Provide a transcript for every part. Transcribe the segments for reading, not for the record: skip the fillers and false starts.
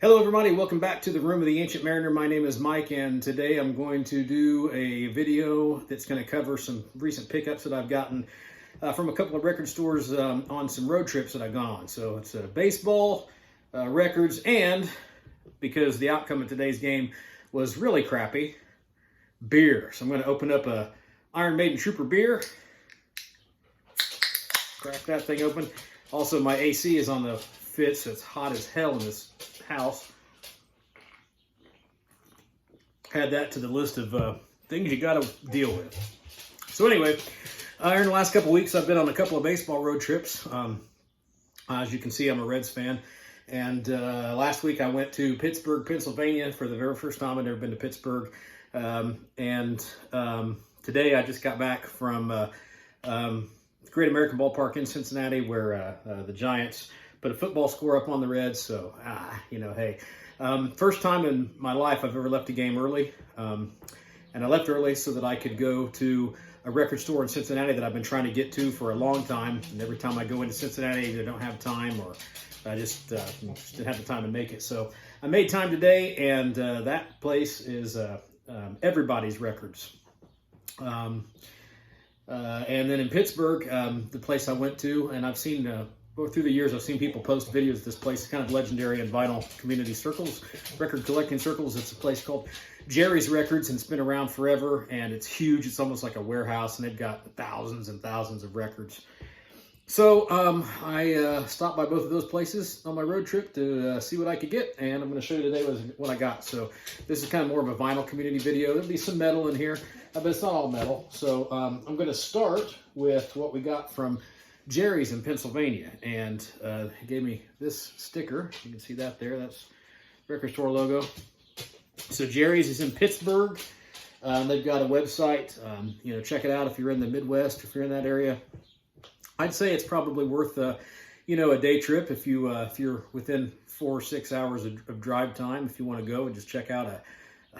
Hello everybody, welcome back to the Room of the Ancient Mariner. My name is Mike, and today I'm going to do a video that's going to cover some recent pickups that I've gotten from a couple of record stores on some road trips that I've gone on. So it's baseball, records, and because the outcome of today's game was really crappy, beer. So I'm going to open up a Iron Maiden Trooper beer, crack that thing open. Also, my AC is on the fit, so it's hot as hell in this house. Add that to the list of things you got to deal with. So anyway, in the last couple of weeks, I've been on a couple of baseball road trips. As you can see, I'm a Reds fan. And last week, I went to Pittsburgh, Pennsylvania for the very first time. I've never been to Pittsburgh. Today, I just got back from Great American Ballpark in Cincinnati, where the Giants put a football score up on the Reds. So, hey. First time in my life I've ever left a game early. And I left early so that I could go to a record store in Cincinnati that I've been trying to get to for a long time. And every time I go into Cincinnati, either don't have time or I just didn't have the time to make it. So I made time today, and that place is Everybody's Records. And then in Pittsburgh, the place I went to, and I've seen through the years, I've seen people post videos of this place. It's kind of legendary in vinyl community circles, record collecting circles. It's a place called Jerry's Records, and it's been around forever, and it's huge. It's almost like a warehouse, and they've got thousands and thousands of records. So I stopped by both of those places on my road trip to see what I could get, and I'm going to show you today what I got. So this is kind of more of a vinyl community video. There'll be some metal in here, but it's not all metal. So I'm going to start with what we got from Jerry's in Pennsylvania, and he gave me this sticker. You can see that there. That's record store logo. So Jerry's is in Pittsburgh. They've got a website. Check it out if you're in the Midwest, if you're in that area. I'd say it's probably worth a day trip if you're within 4 or 6 hours of drive time. If you want to go and just check out a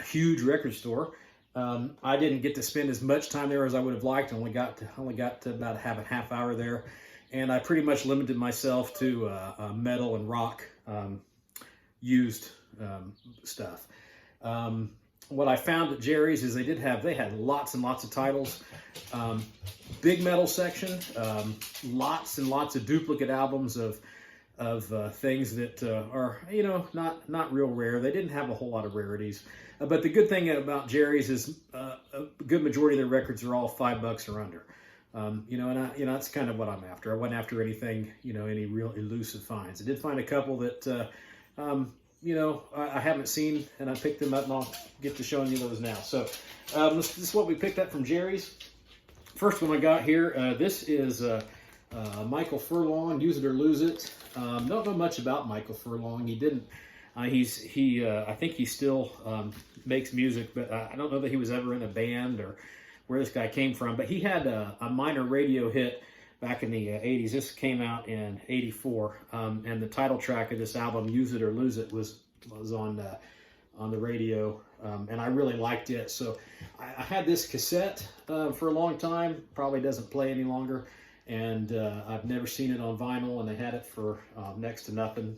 huge record store. I didn't get to spend as much time there as I would have liked. I only got to about have a half hour there, and I pretty much limited myself to metal and rock used stuff. What I found at Jerry's is they had lots and lots of titles, big metal section, lots and lots of duplicate albums of things that are not real rare. They didn't have a whole lot of rarities. But the good thing about Jerry's is a good majority of their records are all $5 or under. That's kind of what I'm after. I wasn't after anything, any real elusive finds. I did find a couple that, I haven't seen, and I picked them up, and I'll get to showing you those now. So this is what we picked up from Jerry's. First one I got here, this is Michael Furlong, Use It or Lose It. Don't know much about Michael Furlong. He didn't. I think he still makes music, but I don't know that he was ever in a band or where this guy came from. But he had a minor radio hit back in the 80s. This came out in 84, and the title track of this album, Use It or Lose It, was on the radio, and I really liked it. So I had this cassette for a long time. Probably doesn't play any longer, and I've never seen it on vinyl, and they had it for next to nothing.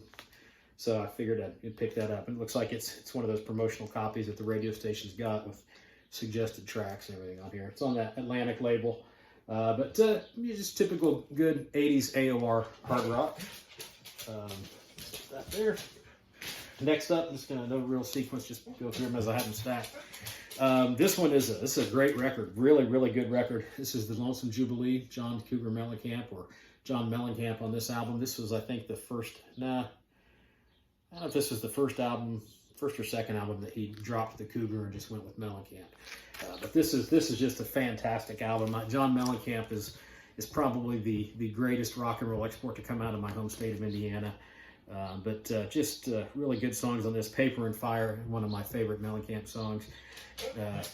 So I figured I'd pick that up. And it looks like it's one of those promotional copies that the radio station's got with suggested tracks and everything on here. It's on that Atlantic label. But just typical good 80s AOR hard rock. That there. Next up, I'm just going to, no real sequence, just go through them as I have them stacked. This one is a great record. Really, really good record. This is the Lonesome Jubilee, John Cougar Mellencamp, or John Mellencamp on this album. This was, I think, I don't know if this was the first or second album that he dropped the Cougar and just went with Mellencamp. But this is just a fantastic album. John Mellencamp is probably the greatest rock and roll export to come out of my home state of Indiana. Just really good songs on this. Paper and Fire, one of my favorite Mellencamp songs.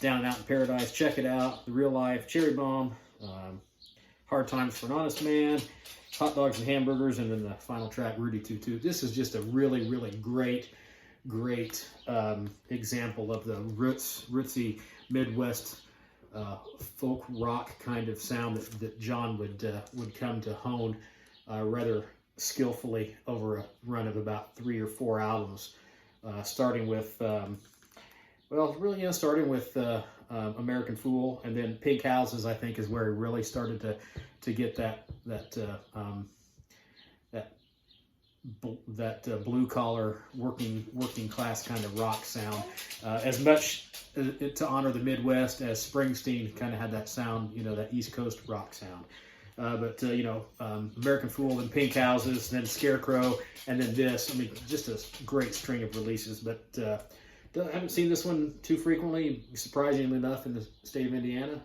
Down and Out in Paradise, check it out. The Real Life, Cherry Bomb, Hard Times for an Honest Man, Hot Dogs and Hamburgers, and then the final track, Rudy Toot Toot. This is just a really, really great example of the rootsy Midwest folk rock kind of sound that John would come to hone rather skillfully over a run of about 3 or 4 albums. starting with, starting with American Fool, and then Pink Houses, I think, is where he really started to get that blue collar working class kind of rock sound, as much to honor the Midwest as Springsteen kind of had that sound, that East Coast rock sound. American Fool and Pink Houses, then Scarecrow, and then this. I mean, just a great string of releases. But I haven't seen this one too frequently, surprisingly enough, in the state of Indiana.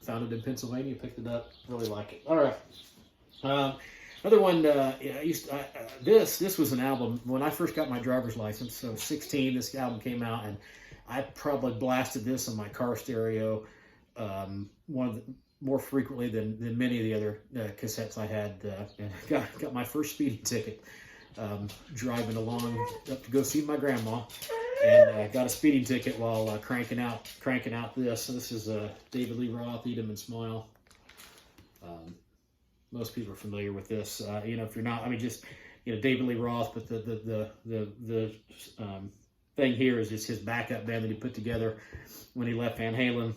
Found it in Pennsylvania, picked it up, really like it. All right. Another one, this was an album, when I first got my driver's license, so 16, this album came out, and I probably blasted this on my car stereo more frequently than many of the other cassettes I had, and got my first speeding ticket driving along up to go see my grandma, and got a speeding ticket while cranking out this. So this is David Lee Roth, Eat 'Em and Smile. Most people are familiar with this. If you're not, I mean, just David Lee Roth, but the thing here is just his backup band that he put together when he left Van Halen.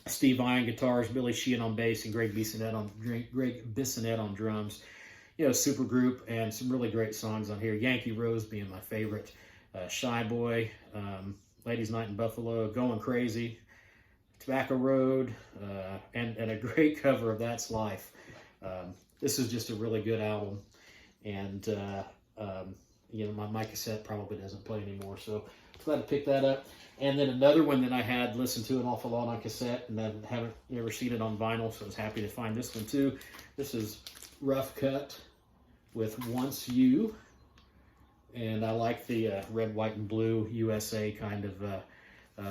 Steve Vai on guitars, Billy Sheehan on bass, and Greg Bissonette on drums. Super group, and some really great songs on here. Yankee Rose being my favorite. Shy Boy, Ladies Night in Buffalo, Going Crazy, Tobacco Road, and a great cover of That's Life. This is just a really good album, and my cassette probably doesn't play anymore, so glad to pick that up. And then another one that I had listened to an awful lot on cassette, and I haven't ever seen it on vinyl, so I was happy to find this one too. This is Rough Cut with Once You, and I like the red, white, and blue USA kind of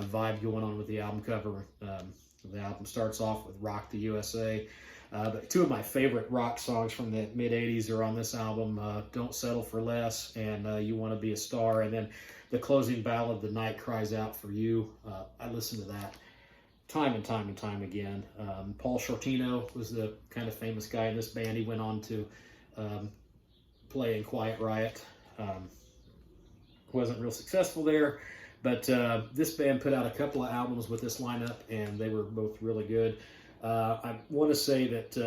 vibe going on with the album cover. The album starts off with Rock the USA. But two of my favorite rock songs from the mid-'80s are on this album, Don't Settle for Less and You Want to Be a Star. And then the closing ballad, The Night Cries Out for You. I listen to that time and time and time again. Paul Shortino was the kind of famous guy in this band. He went on to play in Quiet Riot. Wasn't real successful there, but this band put out a couple of albums with this lineup, and they were both really good. I want to say that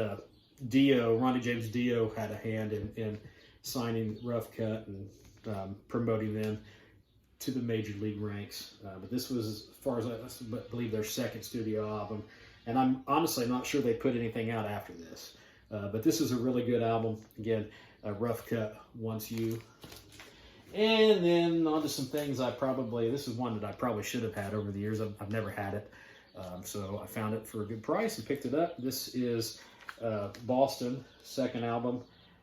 Ronnie James Dio had a hand in signing Rough Cut and promoting them to the major league ranks. But this was, as far as I believe, their second studio album, and I'm honestly not sure they put anything out after this. But this is a really good album. Again, Rough Cut, Once You. And then on to some things this is one that I probably should have had over the years. I've never had it. So I found it for a good price and picked it up. This is Boston, second album.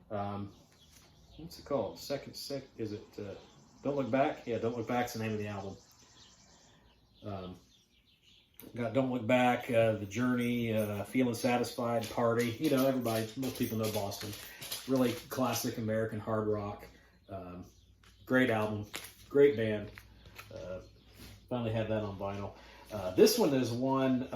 What's it called? Is it Don't Look Back? Yeah, Don't Look Back's the name of the album. Got Don't Look Back, The Journey, Feeling Satisfied, Party. Most people know Boston. Really classic American hard rock. Great album, great band. Finally had that on vinyl. This one is one,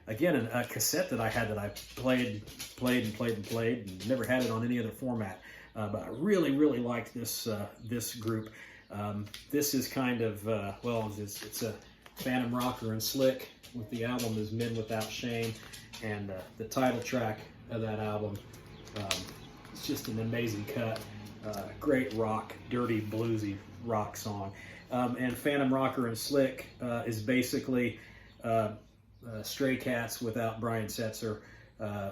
again, a cassette that I had that I played and never had it on any other format. But I really, really liked this group. This is kind of, it's a Phantom Rocker and Slick, with the album is Men Without Shame, and the title track of that album, it's just an amazing cut. Great rock, dirty, bluesy rock song. And Phantom Rocker and Slick is basically Stray Cats without Brian Setzer.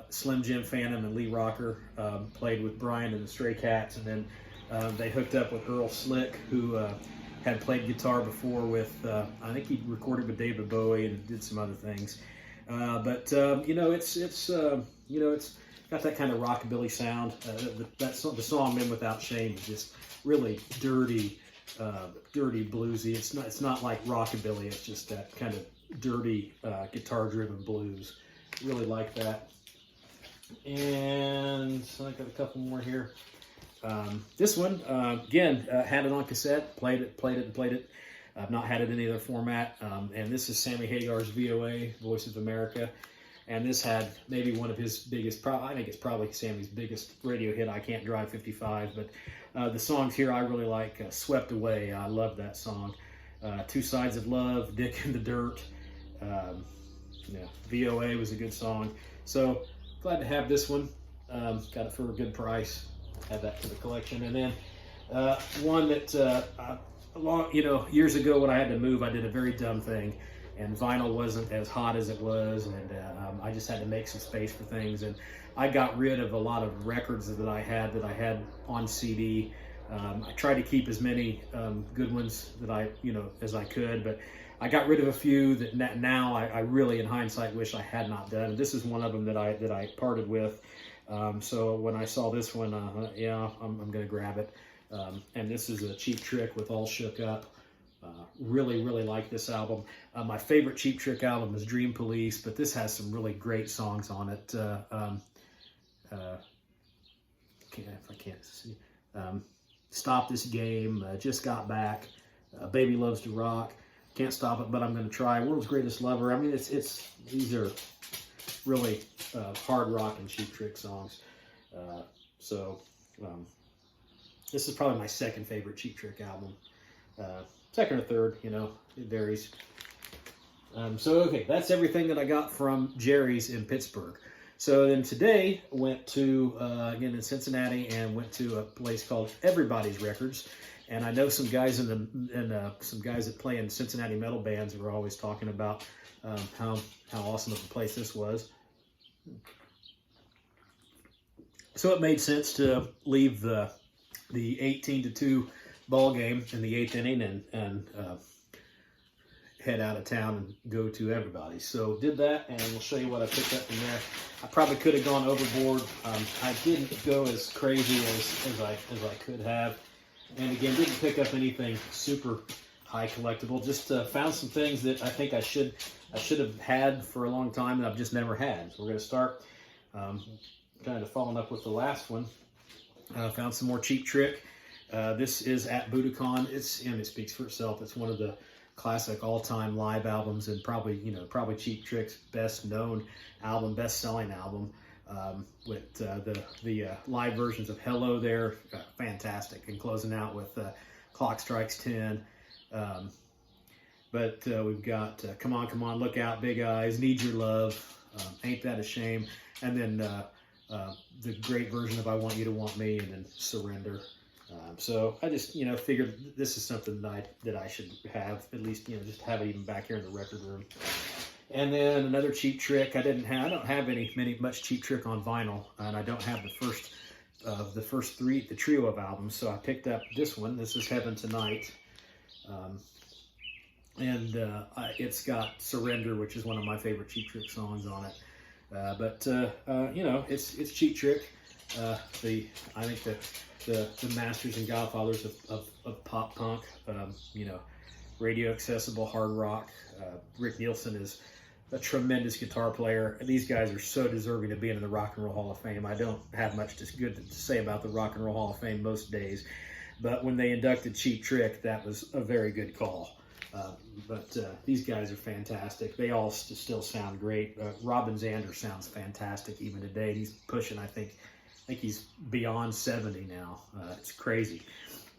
Slim Jim Phantom and Lee Rocker played with Brian and the Stray Cats, and then they hooked up with Earl Slick, who had played guitar before with, I think he recorded with David Bowie and did some other things. It's got that kind of rockabilly sound. The song "Men Without Shame" is just really dirty, bluesy. It's not like rockabilly. It's just that kind of dirty guitar-driven blues. Really like that. And so I got a couple more here. This one again, had it on cassette. Played it. I've not had it in any other format. And this is Sammy Hagar's VOA, Voice of America. And this had maybe one of his biggest, I think it's probably Sammy's biggest radio hit, I Can't Drive 55. But the songs here I really like. Swept Away, I love that song. Two Sides of Love, Dick in the Dirt. VOA was a good song. So glad to have this one. Got it for a good price. Add that to the collection. And then one that years ago when I had to move, I did a very dumb thing, and vinyl wasn't as hot as it was, and I just had to make some space for things, and I got rid of a lot of records that I had on CD. I tried to keep as many good ones that as I could, but I got rid of a few that now I really, in hindsight, wish I had not done. This is one of them that I parted with. So when I saw this one, I'm going to grab it. And this is a Cheap Trick with All Shook Up. Really like this album. My favorite Cheap Trick album is Dream Police, but this has some really great songs on it. If I can't see. Stop This Game, Just Got Back, Baby Loves to Rock, Can't Stop It But I'm Gonna Try, World's Greatest Lover. I mean, these are really hard rock and Cheap Trick songs. This is probably my second favorite Cheap Trick album. Second or third, it varies. Okay, that's everything that I got from Jerry's in Pittsburgh. So then today went to, again in Cincinnati, and went to a place called Everybody's Records. And I know some guys some guys that play in Cincinnati metal bands were always talking about how awesome of a place this was. So it made sense to leave the 18-2 ball game in the 8th inning and head out of town and go to Everybody's. So did that, and we'll show you what I picked up from there. I probably could have gone overboard. I didn't go as crazy as I could have, and again, didn't pick up anything super high collectible. Just found some things that I think I should have had for a long time that I've just never had. So we're going to start kind of following up with the last one. Found some more Cheap Trick. This is at Budokan. It speaks for itself. It's one of the classic all-time live albums, and probably Cheap Trick's best known album, best selling album, with the live versions of Hello there, fantastic, and closing out with Clock Strikes 10. But we've got Come On, Come On, Look Out, Big Eyes, Need Your Love, Ain't That a Shame, and then the great version of I Want You to Want Me, and then Surrender. So I just, figured this is something that I should have, at least, just have it even back here in the record room. And then another Cheap Trick. I don't have much Cheap Trick on vinyl, and I don't have the first three, the trio of albums. So I picked up this one. This is Heaven Tonight. It's got Surrender, which is one of my favorite Cheap Trick songs on it. It's Cheap Trick. I think the masters and godfathers of pop punk, radio accessible hard rock. Rick Nielsen is a tremendous guitar player. These guys are so deserving of being in the Rock and Roll Hall of Fame. I don't have much good to say about the Rock and Roll Hall of Fame most days, but when they inducted Cheap Trick, that was a very good call. These guys are fantastic. They all still sound great. Robin Zander sounds fantastic even today. He's pushing, I think he's beyond 70 now. It's crazy.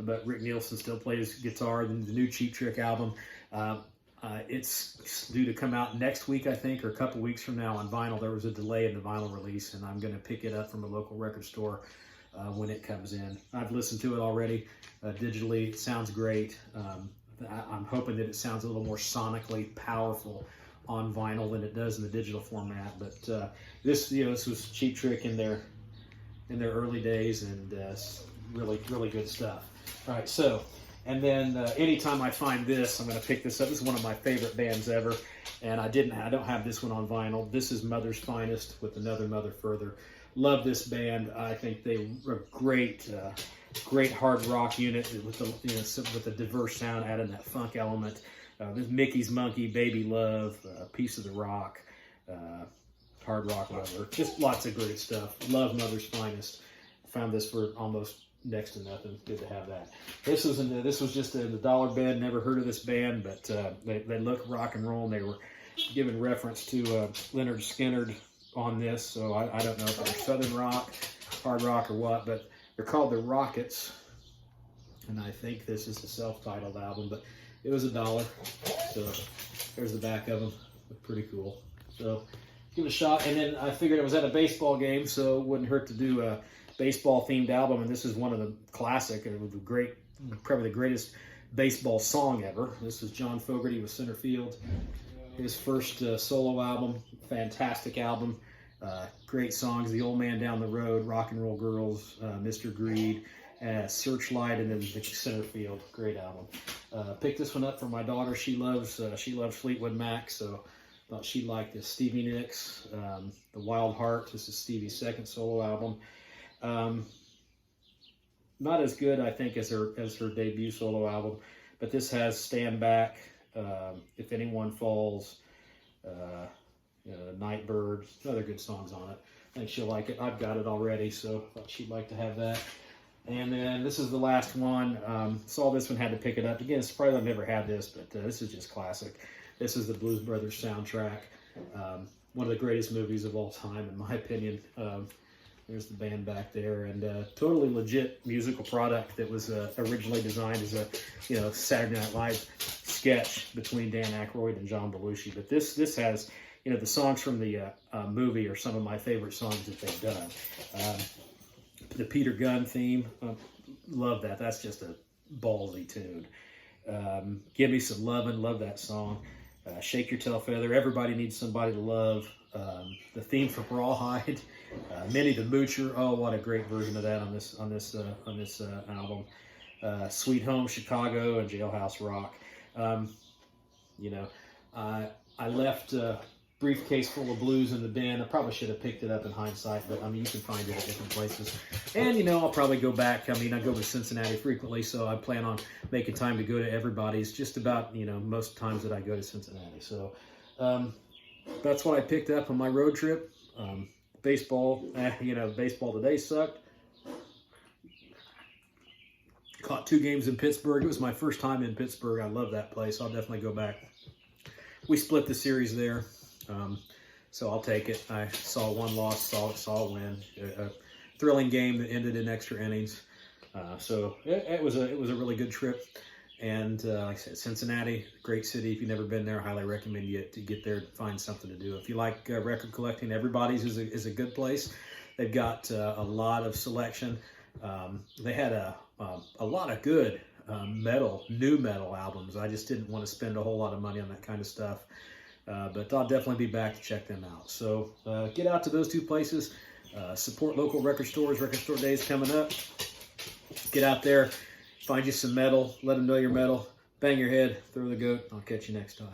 But Rick Nielsen still plays guitar. The new Cheap Trick album, it's due to come out next week, I think, or a couple weeks from now on vinyl. There was a delay in the vinyl release, and I'm going to pick it up from a local record store when it comes in. I've listened to it already digitally. It sounds great. I'm hoping that it sounds a little more sonically powerful on vinyl than it does in the digital format. But this was Cheap Trick in their early days, and really good stuff. All right, so, and then anytime I find this, I'm going to pick this up. This is one of my favorite bands ever, and I don't have this one on vinyl. This is Mother's Finest with Another Mother Further. Love this band. I think they are great hard rock unit with the diverse sound, adding that funk element. There's Mickey's Monkey, Baby Love, Piece of the Rock, Hard Rock Lover. Just lots of great stuff. Love Mother's Finest. Found this for almost next to nothing. Good to have that. This was just in the dollar bin. Never heard of this band, but they look rock and roll, and giving reference to Leonard Skinner on this, so I don't know if they're Southern rock, hard rock, or what, but they're called the Rockets, and I think this is a self-titled album, but it was $1, so there's the back of them. Pretty cool. So give it a shot, and then I figured it was at a baseball game, so it wouldn't hurt to do a baseball-themed album, and this is one of the classic, and it was probably the greatest baseball song ever. This is John Fogerty with Center Field. His first solo album, fantastic album, great songs. The Old Man Down the Road, Rock and Roll Girls, Mr. Greed, Searchlight, and then the Center Field. Great album. Picked this one up for my daughter. She loves Fleetwood Mac, so thought she'd like this. Stevie Nicks, The Wild Heart. This is Stevie's second solo album. Not as good, I think, as her debut solo album, but this has Stand Back, If Anyone Falls, Nightbird, other good songs on it. I think she'll like it. I've got it already, so thought she'd like to have that. And then this is the last one. Saw this one, had to pick it up. Again, it's probably I've never had this, but this is just classic. This is the Blues Brothers soundtrack. One of the greatest movies of all time, in my opinion. There's the band back there, and totally legit musical product that was originally designed as a Saturday Night Live sketch between Dan Aykroyd and John Belushi. But this has the songs from the movie are some of my favorite songs that they've done. The Peter Gunn theme, love that. That's just a ballsy tune. Give Me Some Lovin', love that song. Shake Your Tail Feather, Everybody Needs Somebody to Love. The theme for Rawhide, Minnie the Moocher. Oh, what a great version of that on this album. Sweet Home Chicago and Jailhouse Rock. I left a briefcase full of blues in the bin. I probably should have picked it up in hindsight, but I mean, you can find it at different places. And I'll probably go back. I mean, I go to Cincinnati frequently, so I plan on making time to go to everybody's just about most times that I go to Cincinnati. So that's what I picked up on my road trip. Baseball, baseball today sucked. Caught 2 games in Pittsburgh. It was my first time in Pittsburgh. I love that place. I'll definitely go back. We split the series there, so I'll take it. I saw one loss, saw a win. A thrilling game that ended in extra innings. So it was a really good trip. And like I said, Cincinnati, great city. If you've never been there, I highly recommend you to get there and find something to do. If you like record collecting, Everybody's is a good place. They've got a lot of selection. They had a lot of good new metal albums. I just didn't want to spend a whole lot of money on that kind of stuff. But I'll definitely be back to check them out. So get out to those 2 places. Support local record stores. Record store days coming up. Get out there. Find you some metal. Let them know you're metal. Bang your head. Throw the goat. I'll catch you next time.